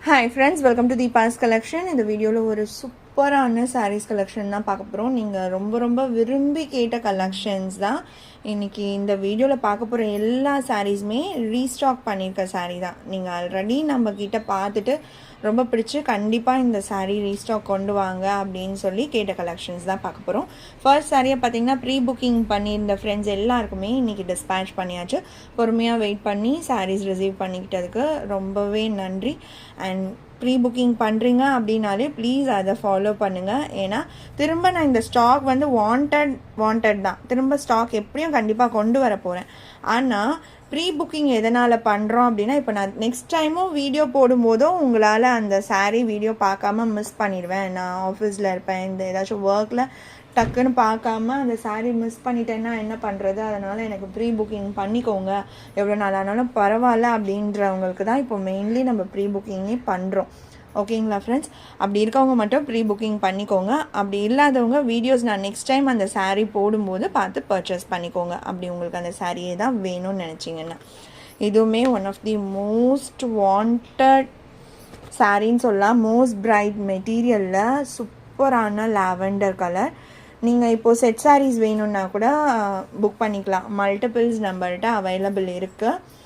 Hi friends, welcome to Deepa's collection. இந்த வீடியோவில் ஒரு சூப்பரான sarees collection தான் பார்க்க போகிறோம். நீங்கள் ரொம்ப விரும்பி கேட்ட கலெக்ஷன்ஸ் தான் இன்றைக்கி இந்த வீடியோவில் பார்க்க போகிற எல்லா சாரீஸுமே ரீஸ்டாக் பண்ணியிருக்க சாரீ தான். நீங்கள் ஆல்ரெடி நம்ம கிட்ட பார்த்துட்டு ரொம்ப பிடிச்சி கண்டிப்பாக இந்த சாரீ ரீஸ்டாக் கொண்டு வாங்க அப்படின்னு சொல்லி கேட்ட கலெக்ஷன்ஸ் தான் பார்க்க போகிறோம். ஃபர்ஸ்ட் சாரியை பார்த்தீங்கன்னா ப்ரீ புக்கிங் பண்ணியிருந்த ஃப்ரெண்ட்ஸ் எல்லாருக்குமே இன்றைக்கி டிஸ்பேச் பண்ணியாச்சு. பொறுமையாக வெயிட் பண்ணி சாரீஸ் ரிசீவ் பண்ணிக்கிட்டதுக்கு ரொம்பவே நன்றி. அண்ட் ப்ரீ புக்கிங் பண்ணுறீங்க அப்படின்னாலே ப்ளீஸ் அதை ஃபாலோ பண்ணுங்கள். ஏன்னா திரும்ப நான் இந்த ஸ்டாக் வந்து வாண்டட் தான், திரும்ப ஸ்டாக் எப்படியும் கண்டிப்பாக கொண்டு வர போகிறேன். ஆனால் ப்ரீ புக்கிங் எதனால் பண்ணுறோம் அப்படின்னா, இப்போ நான் நெக்ஸ்ட் டைமும் வீடியோ போடும்போதும் உங்களால் அந்த சாரீ வீடியோ பார்க்காம மிஸ் பண்ணிடுவேன். நான் ஆஃபீஸில் இருப்பேன், இந்த ஏதாச்சும் ஒர்க்கில் டக்குன்னு பார்க்காம அந்த சாரீ மிஸ் பண்ணிட்டேன்னா என்ன பண்ணுறது? அதனால் எனக்கு ப்ரீ புக்கிங் பண்ணிக்கோங்க, எவ்வளோ நாள் ஆனாலும் பரவாயில்ல அப்படின்றவங்களுக்கு தான் இப்போ மெயின்லி நம்ம ப்ரீ புக்கிங்கே பண்ணுறோம். ஓகேங்களா ஃப்ரெண்ட்ஸ்? அப்படி இருக்கவங்க மட்டும் ப்ரீ புக்கிங் பண்ணிக்கோங்க. அப்படி இல்லாதவங்க வீடியோஸ் நான் நெக்ஸ்ட் டைம் அந்த சாரீ போடும்போது பார்த்து பர்ச்சேஸ் பண்ணிக்கோங்க. அப்படி உங்களுக்கு அந்த சாரியே தான் வேணும்னு நினச்சிங்கன்னா. இதுவுமே one of the most wanted சாரின்னு சொல்லலாம். மோஸ்ட் பிரைட் மெட்டீரியலில் சூப்பரான லாவெண்டர் கலர். நீங்கள் இப்போது செட் சாரீஸ் வேணும்னா கூட புக் பண்ணிக்கலாம். மல்டிபிள்ஸ் நம்மள்கிட்ட அவைலபிள் இருக்குது.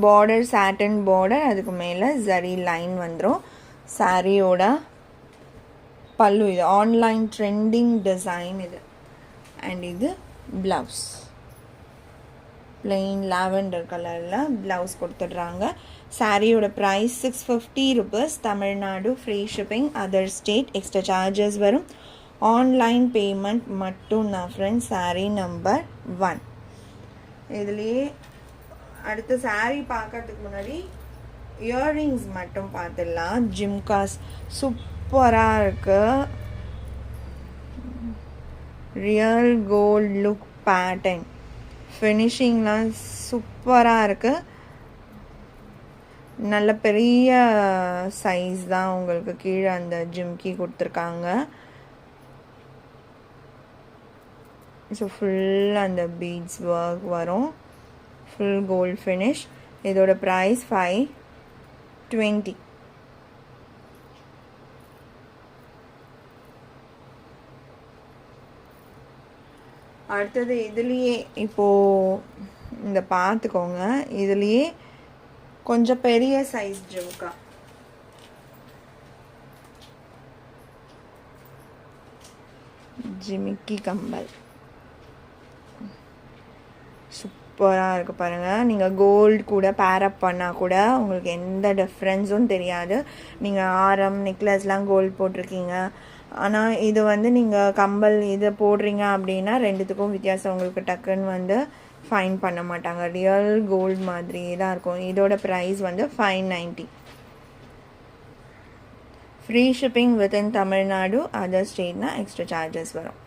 பார்டர் சாட்டன் பார்டர், அதுக்கு மேலே ஜரி லைன் வந்துடும். சாரியோட பல்லு இது ஆன்லைன் ட்ரெண்டிங் டிசைன் இது. அண்ட் இது ப்ளவுஸ் பிளெயின் லாவெண்டர் கலரில் ப்ளவுஸ் கொடுத்துட்றாங்க. சாரியோட price 650 rupees. Tamil Nadu free shipping, other state extra charges வரும். ஆன்லைன் பேமெண்ட் மட்டும் தான் ஃப்ரெண்ட்ஸ். சாரீ நம்பர் 1. இதுலேயே அடுத்த சாரீ பார்க்கறதுக்கு முன்னாடி இயர்ரிங்ஸ் மட்டும் பார்த்துடலாம். ஜிம்காஸ் சூப்பராக இருக்குது. ரியல் கோல்ட் லுக் பேட்டர்ன், ஃபினிஷிங்லாம் சூப்பராக இருக்குது. நல்ல பெரிய சைஸ் தான் உங்களுக்கு கீழே அந்த ஜிம்கி கொடுத்துருக்காங்க. ஸோ ஃபுல் அந்த பீட்ஸ் ஒர்க் வரும், ஃபுல் கோல்ட் ஃபினிஷ். இதோட ப்ரைஸ் 520. அடுத்தது இதுலேயே இப்போது இந்த பார்த்துக்கோங்க, இதுலேயே கொஞ்சம் பெரிய சைஸ் ஜிம்கா. ஜிமிக்கி கம்பல் சூப்பராக இருக்குது பாருங்கள். நீங்கள் கோல்டு கூட பேரப் பண்ணால் கூட உங்களுக்கு எந்த டிஃப்ரென்ஸும் தெரியாது. நீங்கள் ஆரம் நெக்லஸ்லாம் கோல்டு போட்டிருக்கீங்க, ஆனால் இது வந்து நீங்கள் கம்பல் இது போடுறீங்க அப்படின்னா ரெண்டுத்துக்கும் வித்தியாசம் உங்களுக்கு டக்குன்னு வந்து ஃபைன் பண்ண மாட்டாங்க. ரியல் கோல்டு மாதிரியே தான் இருக்கும். இதோட ப்ரைஸ் வந்து 590. Free shipping within Tamil Nadu, other ஸ்டேட்னா எக்ஸ்ட்ரா சார்ஜஸ் வரும்.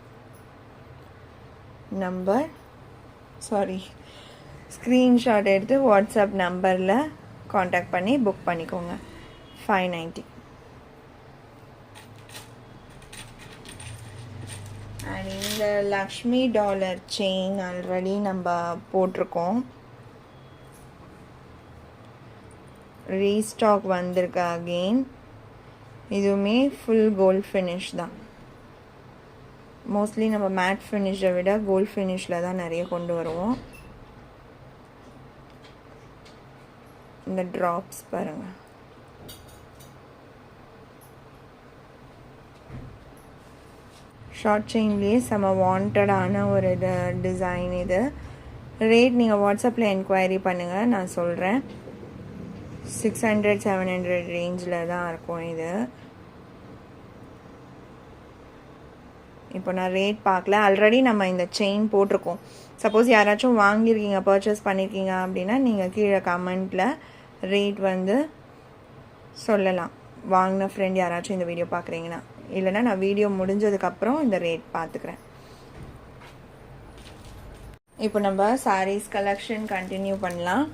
ஸ்க்ரீன்ஷாட் எடுத்து வாட்ஸ்அப் நம்பரில் காண்டாக்ட் பண்ணி புக் பண்ணிக்கோங்க. 590. அண்ட் இந்த லக்ஷ்மி டாலர் செயின் ஆல்ரெடி நம்ம போட்டிருக்கோம், ரீஸ்டாக் வந்திருக்கு அகெயின். இதுவுமே ஃபுல் கோல்ட் ஃபினிஷ் தான். மோஸ்ட்லி நம்ம மேட் ஃபினிஷை விட கோல்ட் ஃபினிஷில் தான் நிறைய கொண்டு வருவோம். இந்த ட்ராப்ஸ் பாருங்கள், ஷார்ட் செயின்லேயே செம்ம வாண்டடான ஒரு டிசைன் இது. ரேட் நீங்கள் வாட்ஸ்அப்பில் என்கொயரி பண்ணுங்கள், நான் சொல்கிறேன். 600-700 ரேஞ்சில் தான் இருக்கும் இது. இப்போ நான் ரேட் பார்க்கல, ஆல்ரெடி நம்ம இந்த செயின் போட்டிருக்கோம். சப்போஸ் யாராச்சும் வாங்கியிருக்கீங்க, பர்ச்சேஸ் பண்ணியிருக்கீங்க அப்படின்னா நீங்கள் கீழே கமெண்ட்டில் ரேட் வந்து சொல்லலாம். வாங்கின ஃப்ரெண்ட் யாராச்சும் இந்த வீடியோ பார்க்குறீங்கன்னா, இல்லைனா நான் வீடியோ முடிஞ்சதுக்கப்புறம் இந்த ரேட் பார்த்துக்கிறேன். இப்போ நம்ம சாரீஸ் கலெக்ஷன் கண்டினியூ பண்ணலாம்.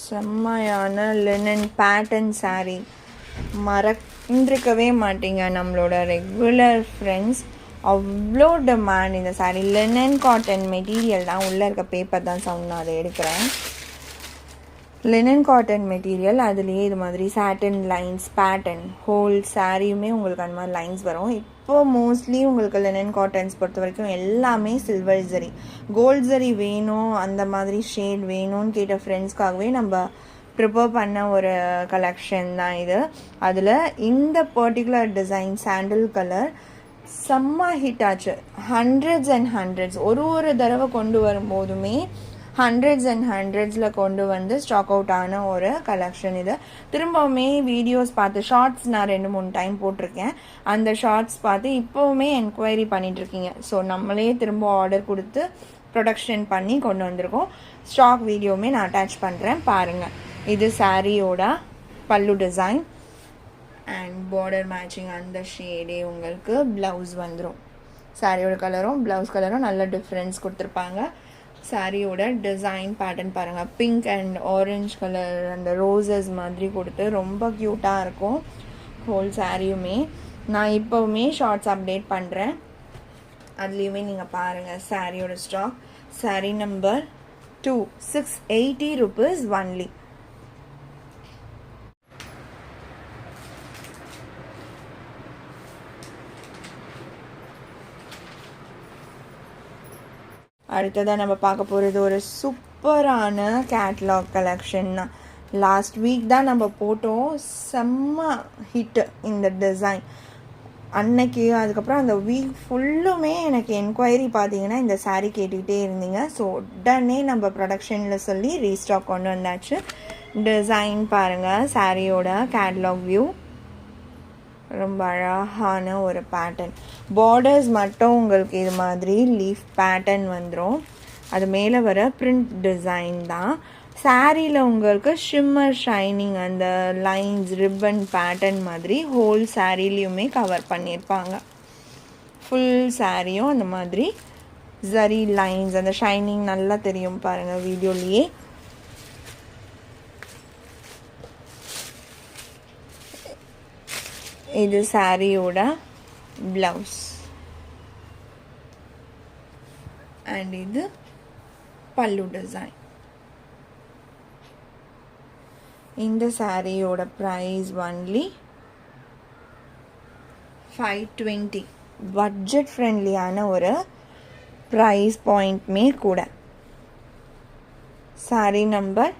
செம்மையான லினன் பேட்டர்ன் சாரீ மறந்துருக்கவே மாட்டீங்க. நம்மளோட ரெகுலர் ஃப்ரெண்ட்ஸ் அவ்வளோ டிமாண்ட் இந்த சாரீ. லினன் காட்டன் மெட்டீரியல் தான், உள்ளே இருக்க பேப்பர் தான் சவுண்ட், நான் அதை எடுக்கிறேன். லினன் காட்டன் மெட்டீரியல், அதுலேயே இது மாதிரி சாட்டின் லைன்ஸ் பேட்டர்ன் ஹோல் சாரியுமே உங்களுக்கு அந்த மாதிரி லைன்ஸ் வரும். இப்போது மோஸ்ட்லி உங்களுக்கு லினன் காட்டன்ஸ் பொறுத்த வரைக்கும் எல்லாமே சில்வர் ஜரி, கோல்ட் ஜரி வேணும் அந்த மாதிரி ஷேட் வேணும்னு கேட்ட ஃப்ரெண்ட்ஸ்க்காகவே நம்ம ப்ரிப்பேர் பண்ண ஒரு கலெக்ஷன் தான் இது. அதில் இந்த பர்டிகுலர் டிசைன் சாண்டில் கலர் செம்ம ஹிட் ஆச்சு. ஹண்ட்ரட்ஸ் அண்ட் ஹண்ட்ரட்ஸ் ஒரு தடவை கொண்டு வரும்போதுமே ஹண்ட்ரட்ஸ் அண்ட் ஹண்ட்ரட்ஸில் கொண்டு வந்து ஸ்டாக் அவுட் ஆன ஒரு கலெக்ஷன் இது. திரும்பவுமே வீடியோஸ் பார்த்து ஷார்ட்ஸ் நான் 2-3 டைம் போட்டிருக்கேன். அந்த ஷார்ட்ஸ் பார்த்து இப்போவுமே என்கொயரி பண்ணிகிட்ருக்கீங்க. ஸோ நம்மளே திரும்ப ஆர்டர் கொடுத்து ப்ரொடக்ஷன் பண்ணி கொண்டு வந்திருக்கோம். ஸ்டாக் வீடியோவுமே நான் அட்டாச் பண்ணுறேன், பாருங்கள். இது சாரியோட பல்லு டிசைன் அண்ட் பார்டர் மேட்சிங் அந்த ஷேடே உங்களுக்கு ப்ளவுஸ் வந்துடும். சாரியோட கலரும் ப்ளவுஸ் கலரும் நல்ல டிஃப்ரென்ஸ் கொடுத்துருப்பாங்க. சாரியோட டிசைன் பேட்டர்ன் பாருங்கள், பிங்க் அண்ட் ஆரஞ்ச் கலர் அந்த ரோசஸ் மாதிரி கொடுத்து ரொம்ப க்யூட்டாக இருக்கும் ஹோல் சாரியுமே. நான் இப்போவுமே ஷார்ட்ஸ் அப்டேட் பண்ணுறேன், அதுலேயுமே நீங்கள் பாருங்கள் சாரியோட stock. Sari number 2, 680 rupees only. அடுத்ததாக நம்ம பார்க்க போகிறது ஒரு சூப்பரான கேட்லாக் கலெக்ஷன் தான். லாஸ்ட் வீக் தான் நம்ம போட்டோம், செம்ம ஹிட் இந்த டிசைன் அன்னைக்கு. அதுக்கப்புறம் அந்த வீக் ஃபுல்லுமே எனக்கு என்கொயரி பார்த்தீங்கன்னா இந்த சாரீ கேட்டுக்கிட்டே இருந்தீங்க. ஸோ உடனே நம்ம ப்ரொடக்ஷனில் சொல்லி ரீஸ்டாக் கொண்டு வந்தாச்சு. டிசைன் பாருங்கள், சாரியோட கேட்லாக் வியூ ரொம்ப அழகான ஒரு பேட்டர்ன். பார்டர்ஸ் மட்டும் உங்களுக்கு இது மாதிரி லீஃப் பேட்டர்ன் வந்துடும். அது மேலே வர பிரிண்ட் டிசைன் தான். சாரியில் உங்களுக்கு ஷிம்மர் ஷைனிங் அந்த லைன்ஸ் ரிப்பன் பேட்டர்ன் மாதிரி ஹோல் சாரிலையுமே கவர் பண்ணியிருப்பாங்க. ஃபுல் சாரியும் அந்த மாதிரி ஜரி லைன்ஸ் அந்த ஷைனிங் நல்லா தெரியும் பாருங்கள் வீடியோலேயே. இது சாரியோட ப்ளவுஸ் அண்ட் இது பல்லு டிசைன். இந்த சாரியோட ப்ரைஸ் ஒன்லி 520. பட்ஜெட் ஃப்ரெண்ட்லியான ஒரு ப்ரைஸ் பாயிண்ட்மே கூட. சாரி நம்பர்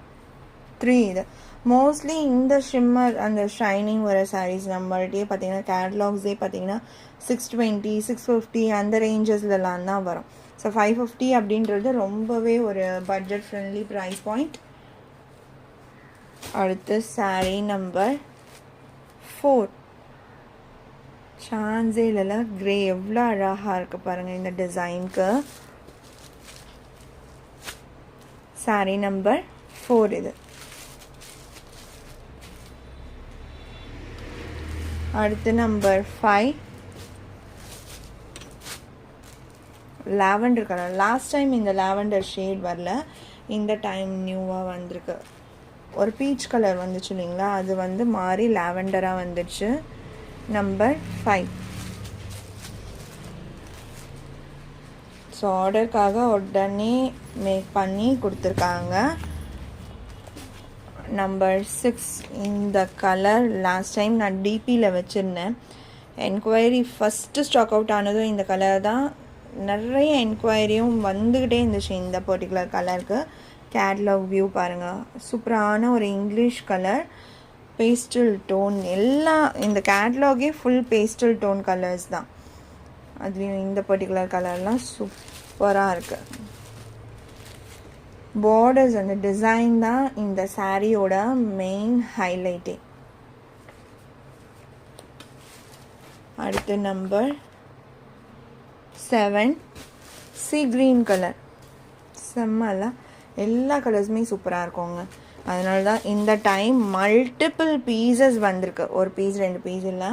3 இது. மோஸ்ட்லி இந்த ஷிம்மர் அந்த ஷைனிங் வர சாரீஸ் நம்மள்கிட்டயே பார்த்தீங்கன்னா கேட்லாக்ஸே பார்த்தீங்கன்னா 620, 650 அந்த ரேஞ்சஸ்லலாம் தான் வரும். ஸோ 550 அப்படின்றது ரொம்பவே ஒரு பட்ஜெட் ஃப்ரெண்ட்லி ப்ரைஸ் பாயிண்ட். அடுத்து சாரீ நம்பர் 4, சான்ஸே இல்லைல்ல, க்ரே எவ்வளோ அழகாக இருக்குது பாருங்கள் இந்த டிசைனுக்கு. சாரீ நம்பர் 4 இது. அடுத்து number 5, lavender colour. Last time இந்த லாவெண்டர் ஷேட் வரல, இந்த டைம் நியூவாக வந்திருக்கு. ஒரு பீச் கலர் வந்துச்சு இல்லைங்களா, அது வந்து மாறி லாவெண்டராக வந்துடுச்சு. நம்பர் 5. ஸோ ஆர்டருக்காக உடனே மேக் பண்ணி கொடுத்துருக்காங்க. நம்பர் 6, இந்த கலர் லாஸ்ட் டைம் நான் டிபியில் வச்சுருந்தேன். என்கொயரி ஃபஸ்ட்டு ஸ்டாக் அவுட் ஆனதும் இந்த கலர் தான். நிறைய என்கொயரியும் வந்துக்கிட்டே இருந்துச்சு இந்த பர்டிகுலர் கலருக்கு. கேட்லாக் வியூ பாருங்கள், சூப்பரான ஒரு இங்கிலீஷ் கலர், பேஸ்டல் டோன். எல்லாம் இந்த கேட்லாகே ஃபுல் பேஸ்டல் டோன் கலர்ஸ் தான். அதுலேயும் இந்த பர்டிகுலர் கலர்லாம் சூப்பராக இருக்குது. பார்டர்ஸ் அந்த டிசைன் தான் இந்த சாரியோட மெயின் ஹைலைட்டே. அடுத்து நம்பர் 7, சி க்ரீன் கலர். செம்மல, எல்லா கலர்ஸுமே சூப்பராக இருக்குங்க. அதனால தான் இந்த டைம் மல்டிபிள் பீசஸ் வந்திருக்கு. ஒரு பீஸ் 2 பீஸ் இல்லை,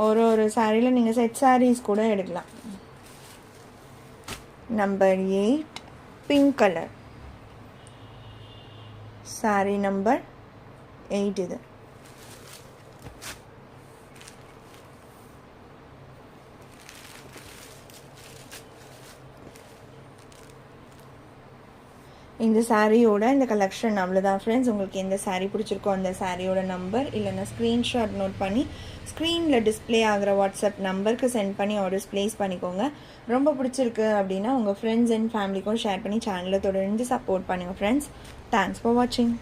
ஒரு சாரியில் நீங்கள் செட் சாரீஸ் கூட எடுக்கலாம். Number 8, pink colour. Sorry number 8 இது. இந்த சாரியோட இந்த கலெக்ஷன் அவ்வளோதான் ஃப்ரெண்ட்ஸ். உங்களுக்கு எந்த சாரீ பிடிச்சிருக்கோ அந்த சாரியோட நம்பர் இல்லைன்னா ஸ்க்ரீன்ஷாட் நோட் பண்ணி ஸ்க்ரீனில் டிஸ்பிளே ஆகிற வாட்ஸ்அப் நம்பருக்கு சென்ட் பண்ணி ஆர்டர்ஸ் ப்ளேஸ் பண்ணிக்கோங்க. ரொம்ப பிடிச்சிருக்கு அப்படின்னா உங்கள் ஃப்ரெண்ட்ஸ் அண்ட் ஃபேமிலிக்கும் ஷேர் பண்ணி சேனலை தொடர்ந்து சப்போர்ட் பண்ணுங்கள் ஃப்ரெண்ட்ஸ். தேங்க்ஸ் ஃபார் வாட்சிங்.